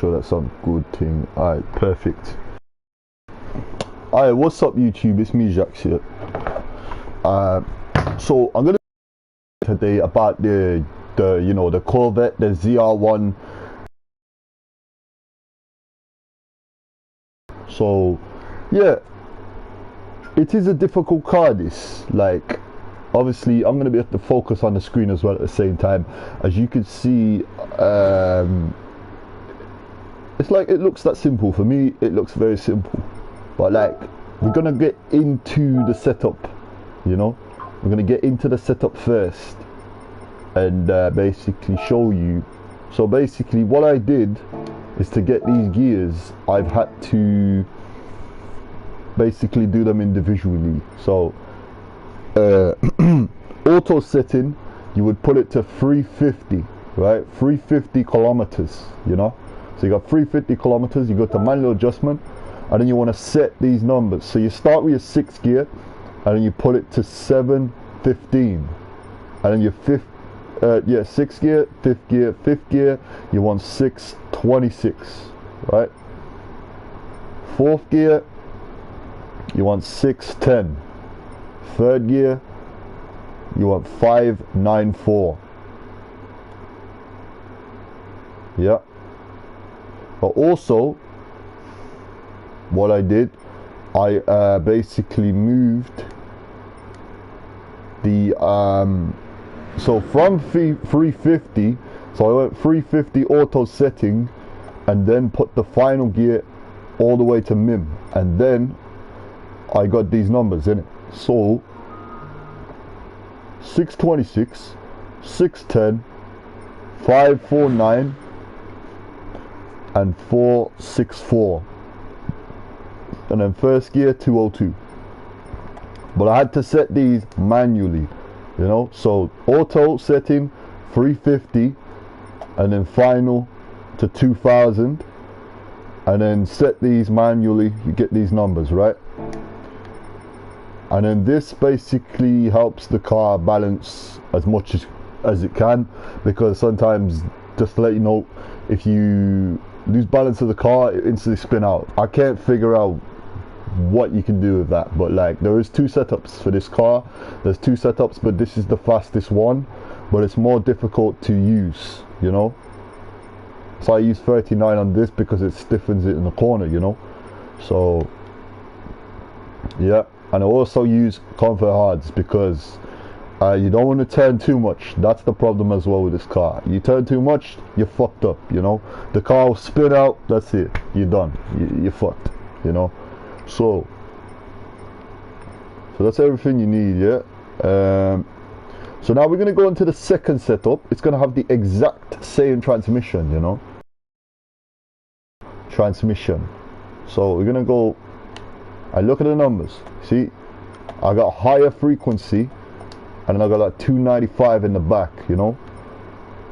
sure that's on good thing. Alright, perfect. Alright, what's up YouTube? It's me, Jacques here. So I'm gonna today about the Corvette, the ZR1. So yeah, it is a difficult car. This, like, obviously I'm gonna be able to focus on the screen as well at the same time. As you can see, it's like, it looks that simple. For me, it looks very simple, but like, we're gonna get into the setup, you know, we're gonna get into the setup first and basically show you. So basically what I did is, to get these gears, I've had to basically do them individually. So auto setting, you would put it to 350, right? 350 kilometers, you know. So you got 350 kilometers, you go to manual adjustment, and then you want to set these numbers. So you start with your 6th gear, and then you put it to 715, and then your 6th gear, 5th gear, you want 626, right? 4th gear, you want 610. 3rd gear, you want 594. Yeah. But also, what I did, I basically moved the so from 350, so I went 350 auto setting, and then put the final gear all the way to min, and then I got these numbers in it. So 626, 610, 549 and 464, and then 1st gear 202. But I had to set these manually, you know. So auto setting 350, and then final to 2000, and then set these manually. You get these numbers, right? And then this basically helps the car balance as much as it can, because sometimes, just to let you know, if you lose balance of the car, it instantly spin out. I can't figure out what you can do with that, but like, there is 2 setups for this car. There's 2 setups, but this is the fastest one, but it's more difficult to use, you know. So I use 39 on this because it stiffens it in the corner, you know. So yeah, and I also use comfort hards because you don't want to turn too much. That's the problem as well with this car. You turn too much, you're fucked up, you know. The car will spin out, that's it, you're done, you're fucked, you know. So that's everything you need, yeah. So now we're going to go into the second setup. It's going to have the exact same transmission, you know. Transmission. So we're going to go, I look at the numbers. See, I got higher frequency, and then I got like 295 in the back, you know,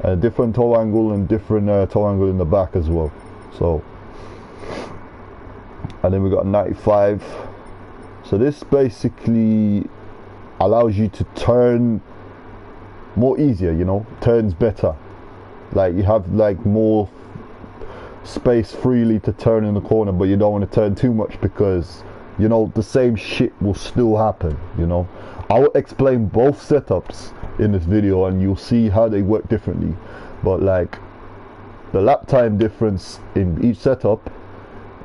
and a different toe angle and different toe angle in the back as well. So, and then we got 95. So this basically allows you to turn more easier, you know, turns better. Like, you have like more space freely to turn in the corner, but you don't want to turn too much because, you know, the same shit will still happen, you know. I will explain both setups in this video and you'll see how they work differently. But like, the lap time difference in each setup,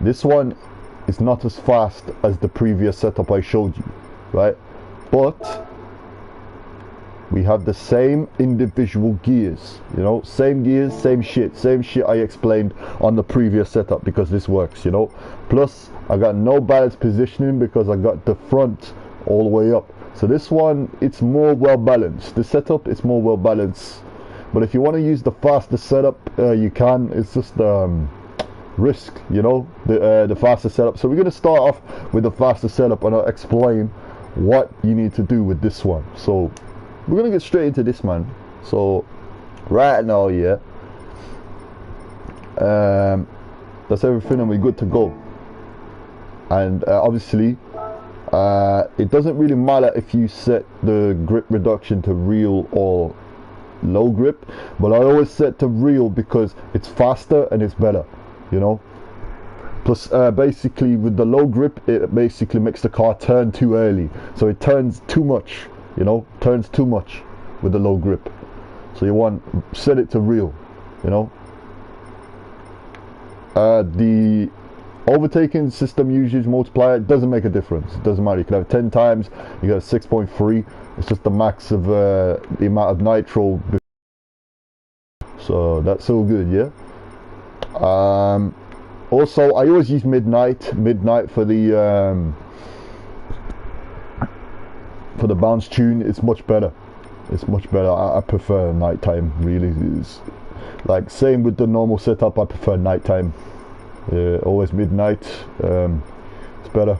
this one is not as fast as the previous setup I showed you, right? But we have the same individual gears, you know, same gears, same shit I explained on the previous setup, because this works, you know. Plus I got no balance positioning because I got the front all the way up. So this one, it's more well balanced. The setup is more well balanced, but if you want to use the faster setup, you can. It's just risk, you know, the faster setup. So we're going to start off with the faster setup, and I'll explain what you need to do with this one. So we're going to get straight into this, man. So right now, yeah, that's everything, and we're good to go. And obviously it doesn't really matter if you set the grip reduction to real or low grip, but I always set to real because it's faster and it's better, you know. Plus, basically with the low grip, it basically makes the car turn too early. So it turns too much, you know, turns too much with the low grip. So you want set it to real, you know. The overtaking system usage multiplier, it doesn't make a difference. It doesn't matter. You can have 10 times, you got 6.3. It's just the max of the amount of nitro. So that's all good, yeah. Also, I always use midnight for the bounce tune. It's much better. It's much better. I prefer nighttime. Really, it's like same with the normal setup. I prefer nighttime. Always midnight. It's better.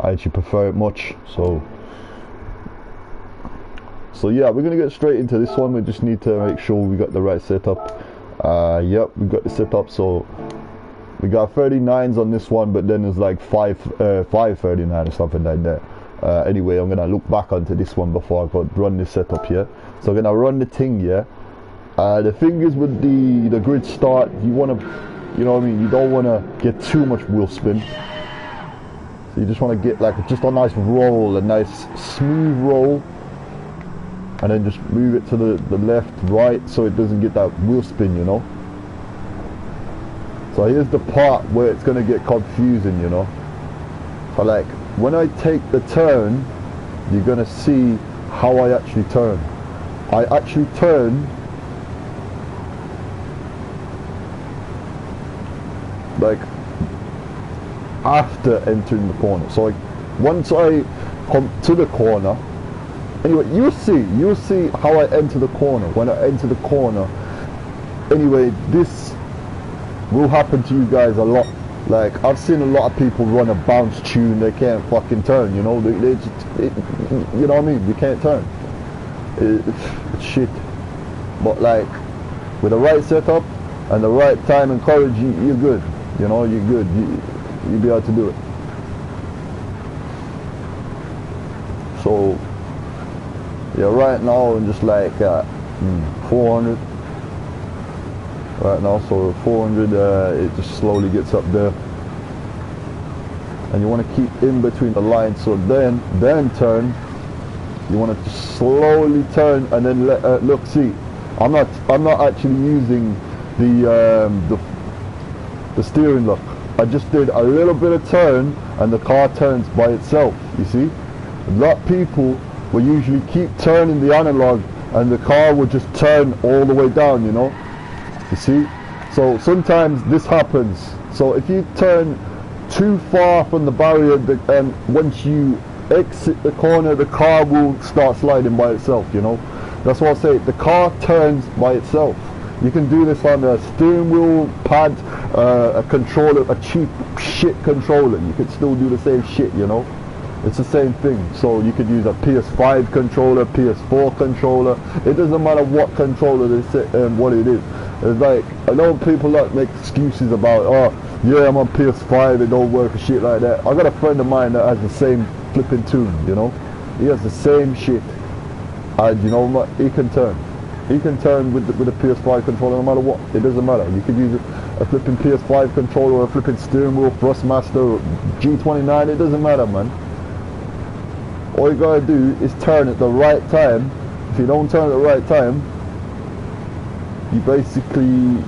I actually prefer it much. So yeah, we're gonna get straight into this one. We just need to make sure we got the right setup. Yep, we got the setup. So we got 39s on this one, but then there's like 539 or something like that. Anyway, I'm gonna look back onto this one before I go run this setup here. So I'm gonna run the thing, yeah. The thing is with the grid start, you wanna, you know what I mean, you don't wanna get too much wheel spin. So you just wanna get like just a nice roll, a nice smooth roll, and then just move it to the left, right, so it doesn't get that wheel spin, you know. So here's the part where it's gonna get confusing, you know. So like when I take the turn, you're gonna see how I actually turn. I actually turn like after entering the corner. So like once I come to the corner, anyway, you'll see how I enter the corner. When I enter the corner, anyway, this will happen to you guys a lot. Like I've seen a lot of people run a bounce tune, they can't fucking turn, you know. They just, you know what I mean, you can't turn. It's shit. But like with the right setup and the right time and courage, you're good. You know, you're good. You'll be able to do it. So yeah, right now I'm just like 400 right now. So 400, it just slowly gets up there, and you want to keep in between the lines. So then turn. You want to just slowly turn, and then look. See, I'm not actually using the steering lock. I just did a little bit of turn, and the car turns by itself. You see, a lot of people will usually keep turning the analog, and the car will just turn all the way down, you know. You see, so sometimes this happens. So if you turn too far from the barrier, and once you exit the corner, the car will start sliding by itself, you know. That's what I say, the car turns by itself. You can do this on a steering wheel pad, a controller, a cheap shit controller. You can still do the same shit, you know. It's the same thing. So you could use a PS5 controller, PS4 controller. It doesn't matter what controller they say, what it is. It's like, I know people that make excuses about, oh yeah, I'm on PS5, it don't work or shit like that. I got a friend of mine that has the same flipping tune, you know. He has the same shit, and you know what, he can turn. He can turn with a PS5 controller no matter what. It doesn't matter. You could use a flipping PS5 controller or a flipping steering wheel, Thrustmaster, G29, it doesn't matter, man. All you gotta do is turn at the right time. If you don't turn at the right time, you basically,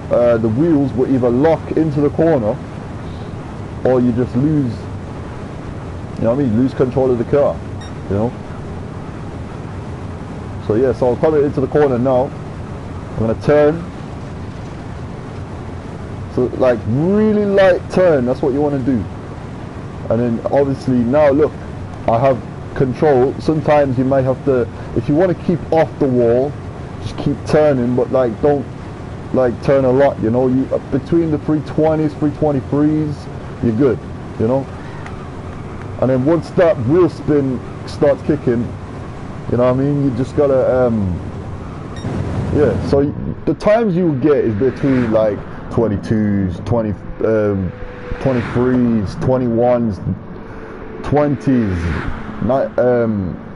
the wheels will either lock into the corner, or you just lose, you know what I mean, lose control of the car, you know. So yeah, so I'll come into the corner now. I'm gonna turn. So like really light turn, that's what you want to do. And then obviously now look, I have control. Sometimes you might have to, if you want to keep off the wall, just keep turning, but like don't like turn a lot, you know. You between the 320s, 323s, you're good, you know. And then once that wheel spin starts kicking, you know what I mean, you just gotta yeah, so the times you will get is between like 22s, 23s, 21s, 20s,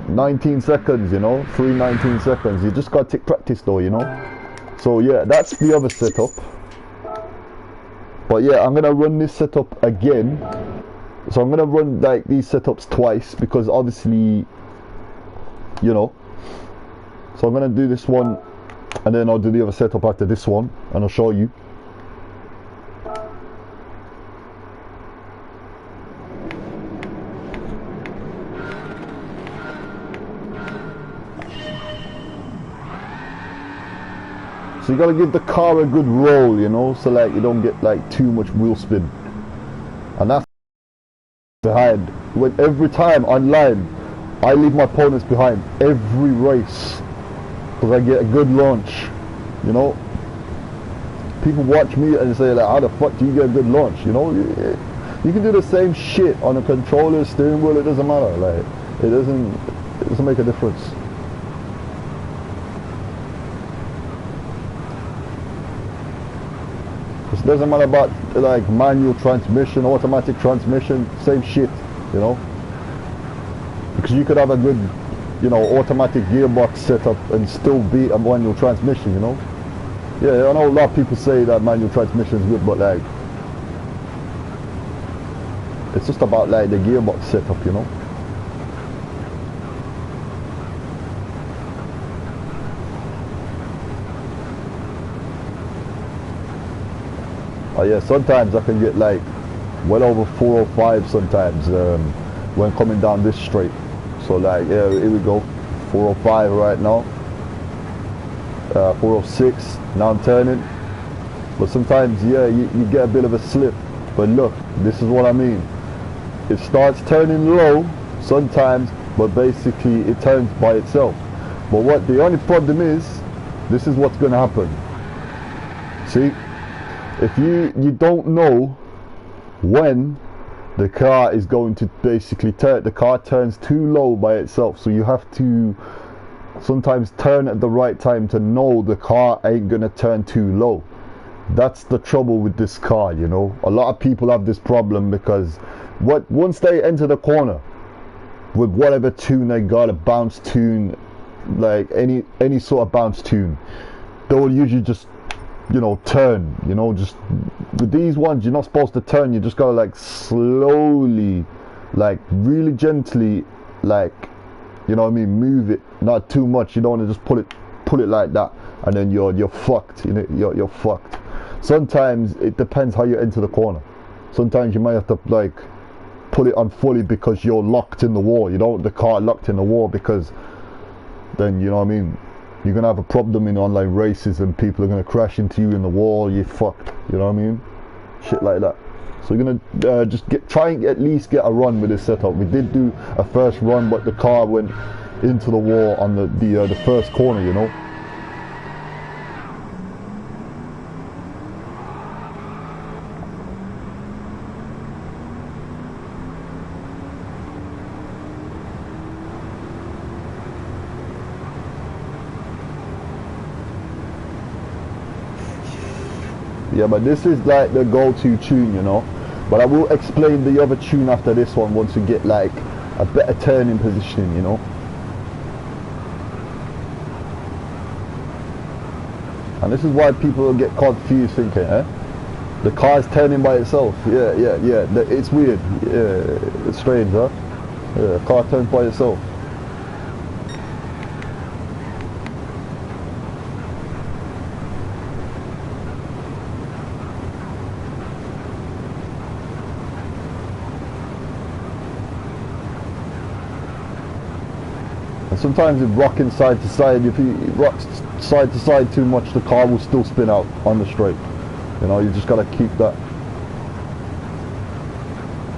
19 seconds, you know, 19 seconds. You just got to take practice though, you know. So yeah, that's the other setup. But yeah, I'm gonna run this setup again. So I'm gonna run like these setups twice because obviously, you know. So I'm gonna do this one and then I'll do the other setup after this one and I'll show you. So you gotta give the car a good roll, you know, so like you don't get like too much wheel spin. And that's behind. When every time online, I leave my opponents behind every race because I get a good launch, you know. People watch me and say like, how the fuck do you get a good launch, you know? You can do the same shit on a controller, steering wheel, it doesn't matter. Like, it doesn't make a difference. It doesn't matter about like manual transmission, automatic transmission, same shit, you know. Because you could have a good, you know, automatic gearbox setup and still beat a manual transmission, you know. Yeah, I know a lot of people say that manual transmission is good, but like, it's just about like the gearbox setup, you know. Oh yeah, sometimes I can get like well over 405 sometimes when coming down this straight. So like, yeah, here we go, 405 right now, 406, now I'm turning. But sometimes, yeah, you get a bit of a slip. But look, this is what I mean. It starts turning low sometimes, but basically it turns by itself. But what the only problem is, this is what's going to happen. See? If you don't know when the car is going to basically turn, the car turns too low by itself, so you have to sometimes turn at the right time to know the car ain't gonna turn too low. That's the trouble with this car, you know. A lot of people have this problem because once they enter the corner with whatever tune they got, a bounce tune, like any sort of bounce tune, they will usually just, you know, turn, you know. Just with these ones, you're not supposed to turn, you just gotta like slowly, like really gently, like, you know what I mean, move it, not too much. You don't want to just pull it like that and then you're fucked, you know. You're fucked. Sometimes it depends how you enter the corner. Sometimes you might have to like pull it on fully because you're locked in the wall, you don't want the car locked in the wall, because then, you know what I mean, you're gonna have a problem in online races and people are gonna crash into you in the wall. You're fucked, you know what I mean, shit like that. So you're gonna just try and at least get a run with this setup. We did do a first run, but the car went into the wall on the first corner, you know. Yeah, but this is like the go-to tune, you know. But I will explain the other tune after this one once you get like a better turning position, you know. And this is why people get confused thinking, the car's turning by itself. Yeah, it's weird. Yeah, it's strange, huh? Yeah, the car turns by itself. Sometimes it rocking side to side. If you rock side to side too much, the car will still spin out on the straight. You know, you just gotta keep that,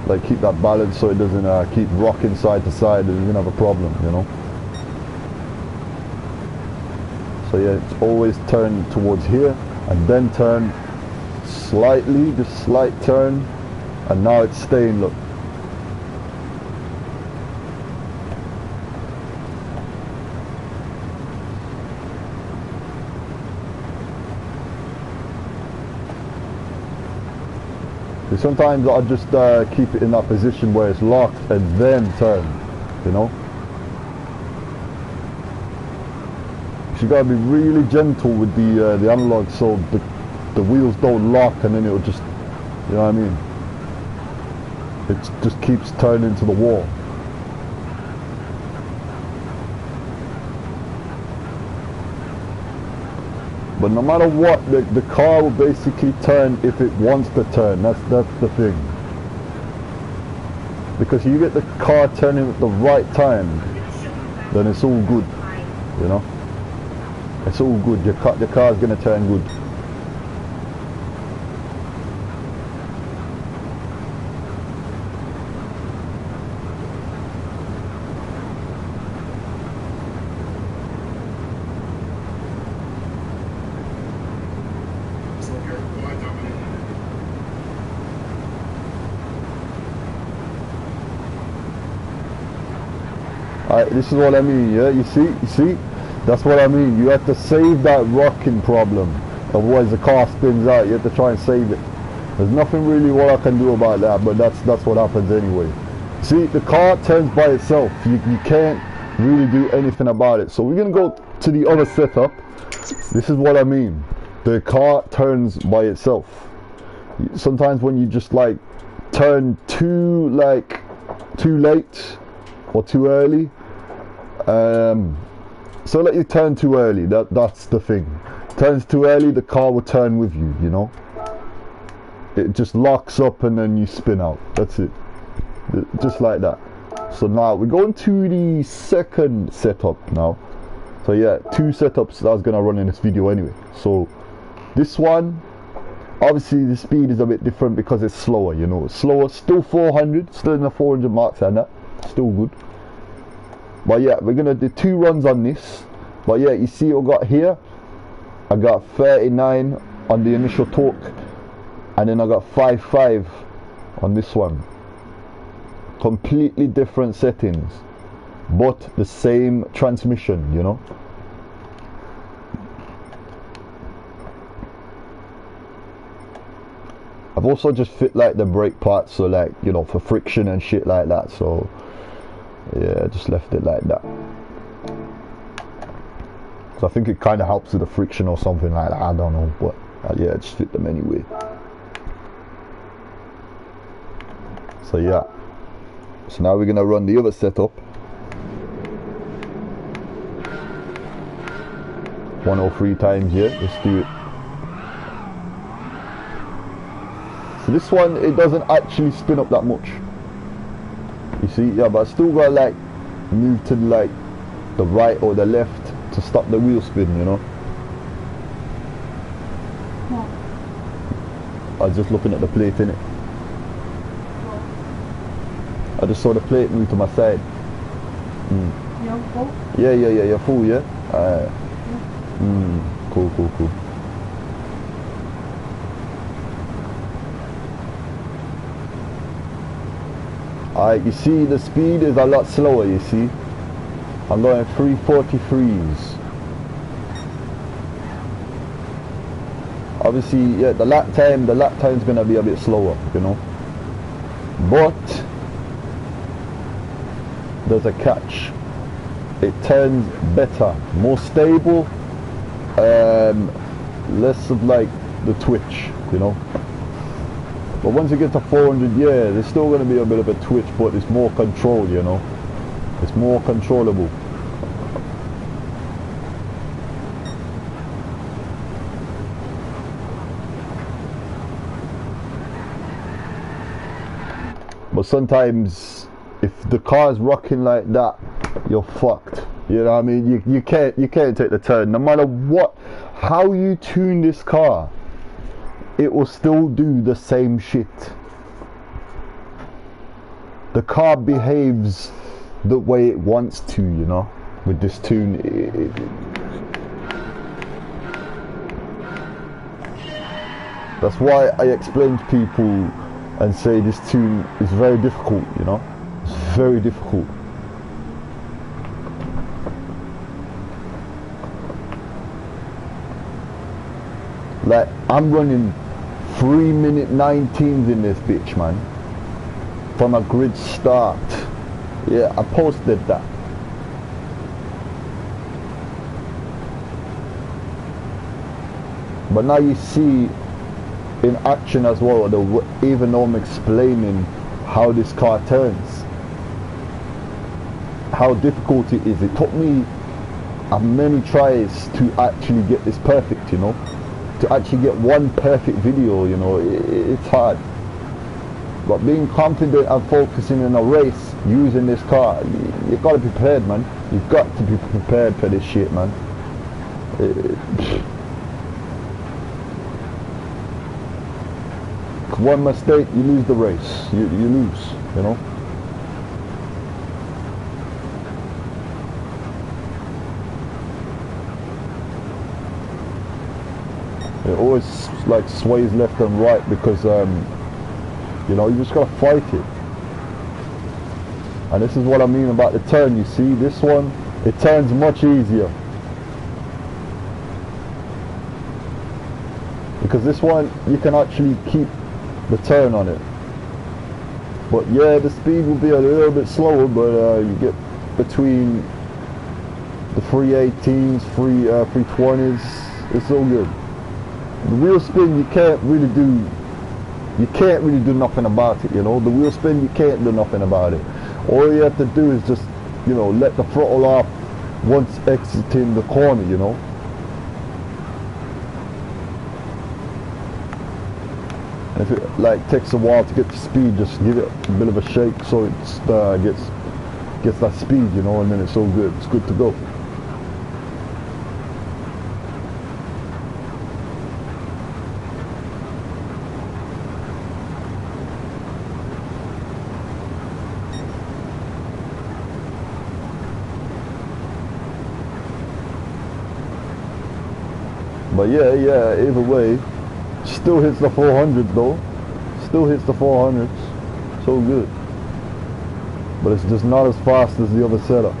like, keep that balance so it doesn't keep rocking side to side, and you're gonna have a problem, you know. So yeah, it's always turn towards here and then turn slightly, just slight turn, and now it's staying. Look. Sometimes I'll just keep it in that position where it's locked and then turn, you know. So you gotta be really gentle with the analog, so the wheels don't lock and then it'll just You know what I mean? It just keeps turning to the wall. But no matter what, the car will basically turn if it wants to turn. That's the thing. Because you get the car turning at the right time, then it's all good. You know? It's all good. Your car's gonna turn good. This is what I mean, yeah? You see? That's what I mean. You have to save that rocking problem. Otherwise the car spins out. You have to try and save it. There's nothing really what I can do about that, but that's what happens anyway. See, the car turns by itself. You can't really do anything about it. So we're going to go to the other setup. This is what I mean. The car turns by itself. Sometimes when you just like turn too late or too early, so let you turn too early, that's the thing. Turns too early, the car will turn with you, you know. It just locks up and then you spin out. That's it. Just like that. So now we're going to the second setup now. So yeah, 2 setups that I was gonna run in this video anyway. So this one, obviously the speed is a bit different because it's slower, you know. It's slower, still 400, still in the 400 marks and that, still good. But yeah, we're gonna do 2 runs on this. But yeah, you see what I got here? I got 39 on the initial torque, and then I got 5.5 on this one. Completely different settings, but the same transmission, you know. I've also just fit like the brake parts, so like, you know, for friction and shit like that. So yeah, just left it like that. So I think it kind of helps with the friction or something like that. I don't know, but yeah, just fit them anyway. So yeah. So now we're gonna run the other setup. 103 times, yeah. Let's do it. So this one, it doesn't actually spin up that much. You see, yeah, but I still gotta like move to like the right or the left to stop the wheel spin, you know. What? I was just looking at the plate, innit. I just saw the plate move to my side. You're full? Yeah, you're full, yeah? Yeah. Cool. Alright, you see the speed is a lot slower, you see. I'm going 343s. Obviously, yeah, the lap time's gonna be a bit slower, you know. But there's a catch. It turns better, more stable, less of like the twitch, you know. But once you get to 400, yeah, there's still going to be a bit of a twitch, but it's more controlled, you know. It's more controllable. But sometimes, if the car's rocking like that, you're fucked. You know what I mean? You can't take the turn. No matter what, how you tune this car, it will still do the same shit. The car behaves the way it wants to, you know, with this tune. That's why I explain to people and say this tune is very difficult, you know. It's very difficult. Like, I'm running 3-minute 19s in this bitch, man. From a grid start. Yeah, I posted that. But now you see in action as well, even though I'm explaining how this car turns, how difficult it is. It took me many tries to actually get this perfect, you know, to actually get one perfect video, you know. It's hard, but being confident and focusing in a race using this car, you gotta be prepared, man. You've got to be prepared for this shit, man. One mistake, you lose the race. You lose, you know. It always like sways left and right because you know, you just gotta fight it. And this is what I mean about the turn. You see, this one, it turns much easier. Because this one, you can actually keep the turn on it. But yeah, the speed will be a little bit slower, but you get between the 318s, 320s, it's all good. The wheel spin, you can't really do nothing about it, you know. The wheel spin, you can't do nothing about it. All you have to do is just, you know, let the throttle off once exiting the corner, you know. And if it like takes a while to get to speed, just give it a bit of a shake so it gets that speed, you know, and then it's all good. It's good to go. But yeah, either way, still hits the 400 though. Still hits the 400s. So good. But it's just not as fast as the other setup.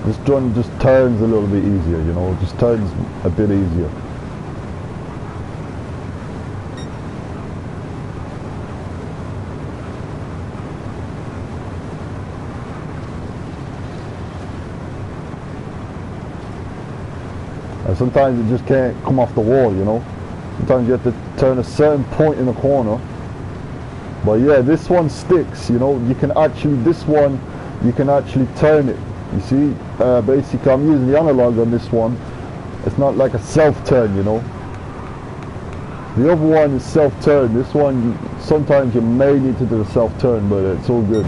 This one just turns a little bit easier, you know, it just turns a bit easier. And sometimes it just can't come off the wall, you know. Sometimes you have to turn a certain point in the corner. But yeah, this one sticks, you know. You can actually, this one, you can actually turn it. You see, basically I'm using the analog on this one. It's not like a self-turn, you know. The other one is self-turn. This one, sometimes you may need to do the self-turn, but it's all good.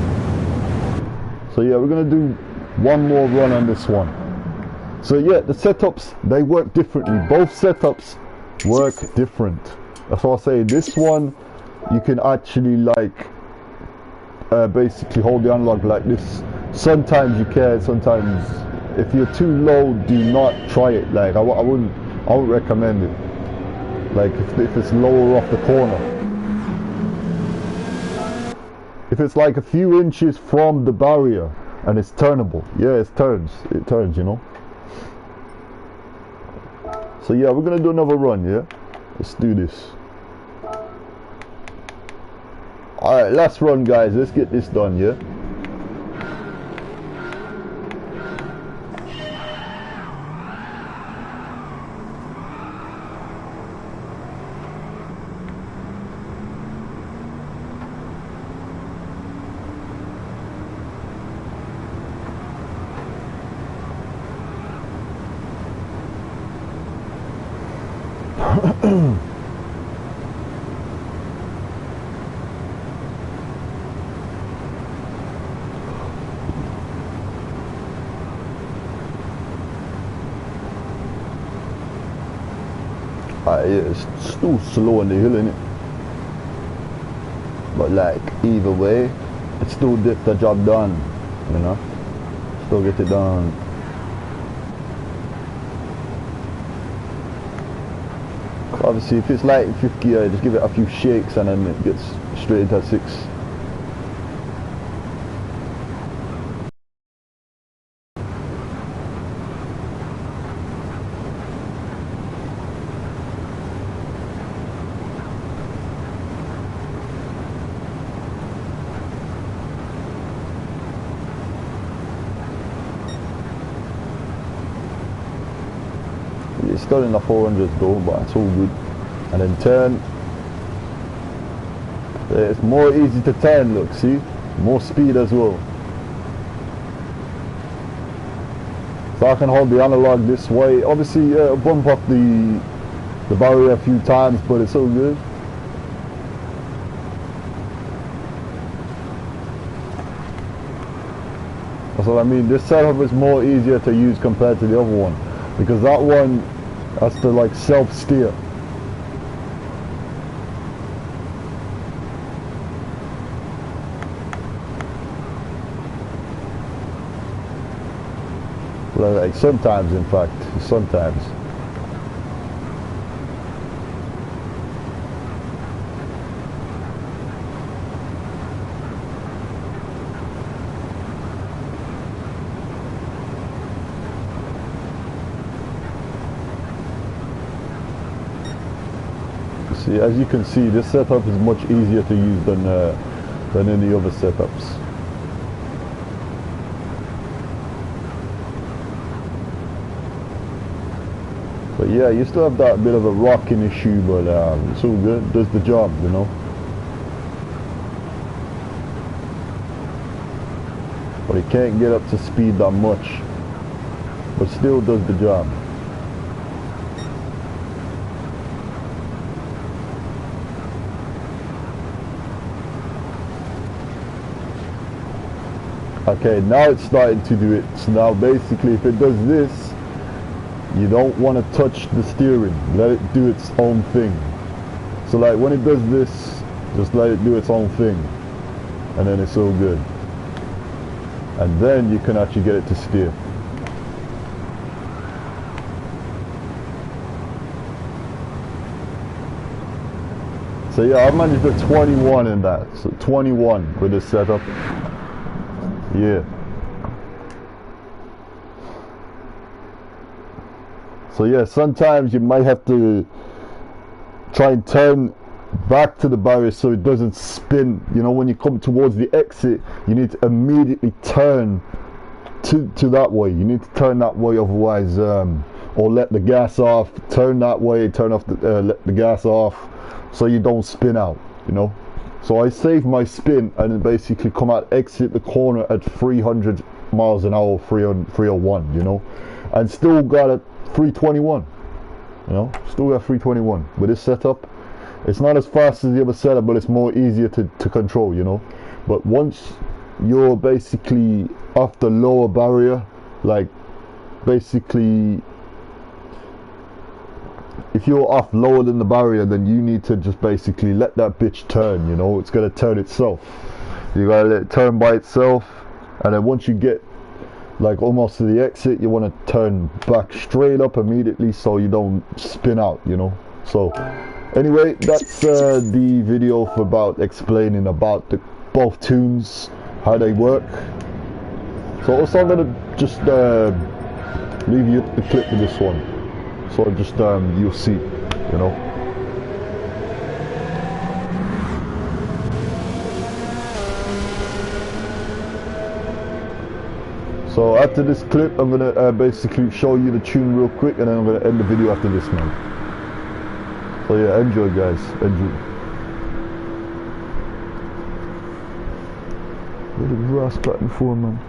So yeah, we're gonna do one more run on this one. So yeah, the setups, they work differently. Both setups work different. That's what I say. This one, you can actually like basically hold the analog like this. Sometimes you can, sometimes if you're too low, do not try it. Like I wouldn't recommend it. Like if it's lower off the corner. If it's like a few inches from the barrier and it's turnable, yeah, it turns, you know. So yeah, we're gonna do another run, yeah? Let's do this. Alright, last run guys, let's get this done, yeah? It's still slow on the hill, innit? But like either way, it still gets the job done, you know? Still get it done. Obviously if it's like 50, just give it a few shakes and then it gets straight into 6. done in the 400s though, but it's all good. And then turn. It's more easy to turn, look, see? More speed as well. So I can hold the analog this way. Obviously, bump off the barrier a few times, but it's all good. That's what I mean. This setup is more easier to use compared to the other one, because that one has to like self-steer. Like sometimes, in fact, sometimes. See, as you can see, this setup is much easier to use than any other setups. But yeah, you still have that bit of a rocking issue, but it's all good. Does the job, you know. But it can't get up to speed that much, but still does the job. Okay, now it's starting to do it. So now basically, if it does this, you don't want to touch the steering. Let it do its own thing. So like when it does this, just let it do its own thing, and then it's all good. And then you can actually get it to steer. So yeah, I managed a 21 in that. So 21 with this setup. Yeah. So yeah, sometimes you might have to try and turn back to the barrier so it doesn't spin. You know, when you come towards the exit, you need to immediately turn to that way. You need to turn that way, otherwise, or let the gas off. Turn that way. Turn off the let the gas off, so you don't spin out. You know. So I save my spin and then basically come out, exit the corner at 300 miles an hour, 301. You know, and still got a 321, you know, still got 321 with this setup. It's not as fast as the other setup, but it's more easier to control, you know. But once you're basically off the lower barrier, like basically if you're off lower than the barrier, then you need to just basically let that bitch turn, you know. It's gonna turn itself. You gotta let it turn by itself, and then once you get like almost to the exit, you want to turn back straight up immediately so you don't spin out, you know. So anyway, that's the video for about explaining about both tunes, how they work. So also I'm gonna just leave you the clip with this one, so just you'll see, you know. So after this clip, I'm gonna basically show you the tune real quick, and then I'm gonna end the video after this, man. So yeah, enjoy, guys. Enjoy. Where the grass cutting for, man?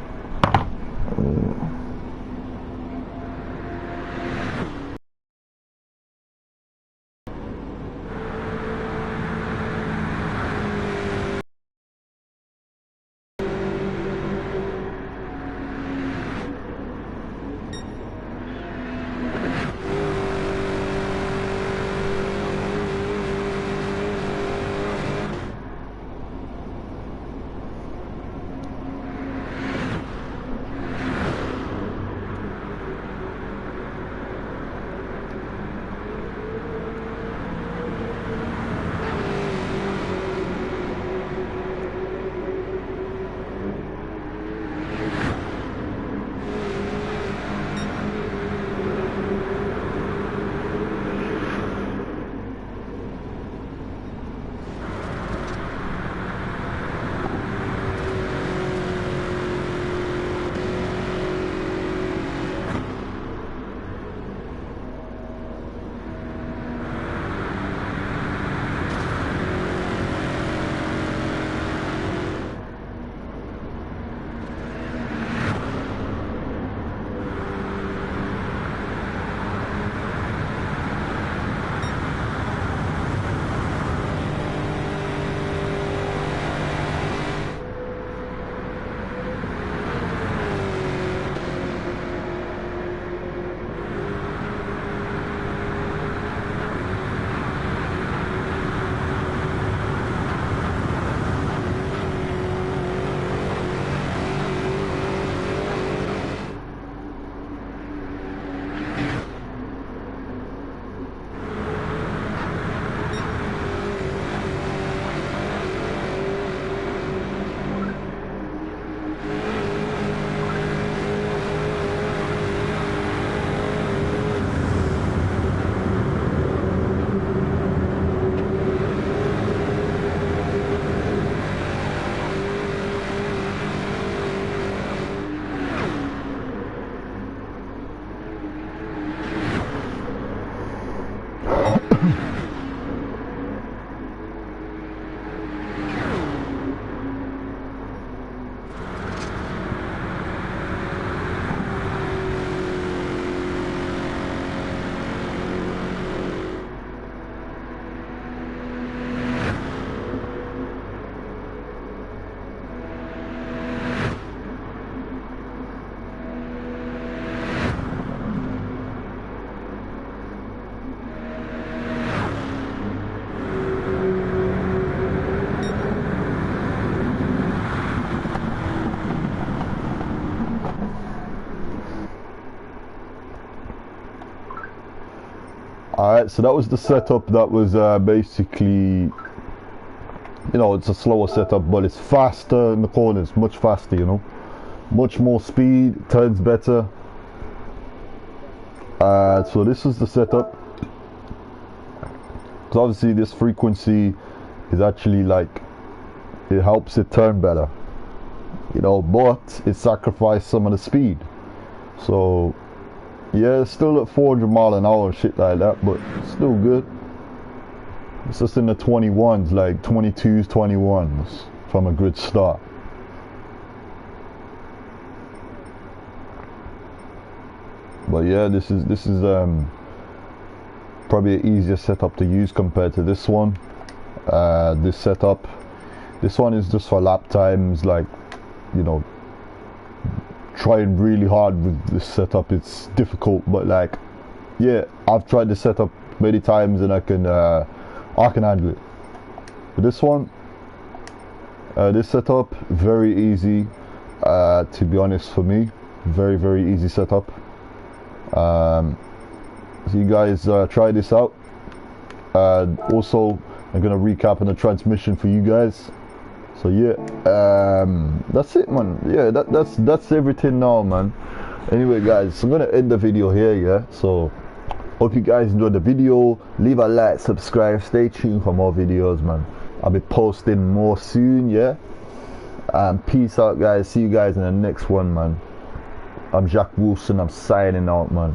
Alright, so that was the setup. That was basically, you know, it's a slower setup, but it's faster in the corners, much faster, you know, much more speed, turns better. So this is the setup. Because obviously this frequency is actually like, it helps it turn better, you know, but it sacrificed some of the speed. So yeah, it's still at 400 mile an hour and shit like that, but still good. It's just in the 21s, like 22s, 21s from a good start. But yeah, this is probably an easier setup to use compared to this one. This setup, this one is just for lap times, like, you know, trying really hard with this setup. It's difficult, but like, yeah, I've tried this setup many times and I can handle it. But this one, this setup, very easy, to be honest, for me. Very easy setup. So you guys try this out. Also, I'm gonna recap on the transmission for you guys. So yeah, that's it, man. Yeah, that's everything now, man. Anyway, guys, I'm gonna end the video here. Yeah, so hope you guys enjoyed the video. Leave a like, subscribe, stay tuned for more videos, man. I'll be posting more soon. Yeah, and peace out, guys. See you guys in the next one, man. I'm Jack Wilson. I'm signing out, man.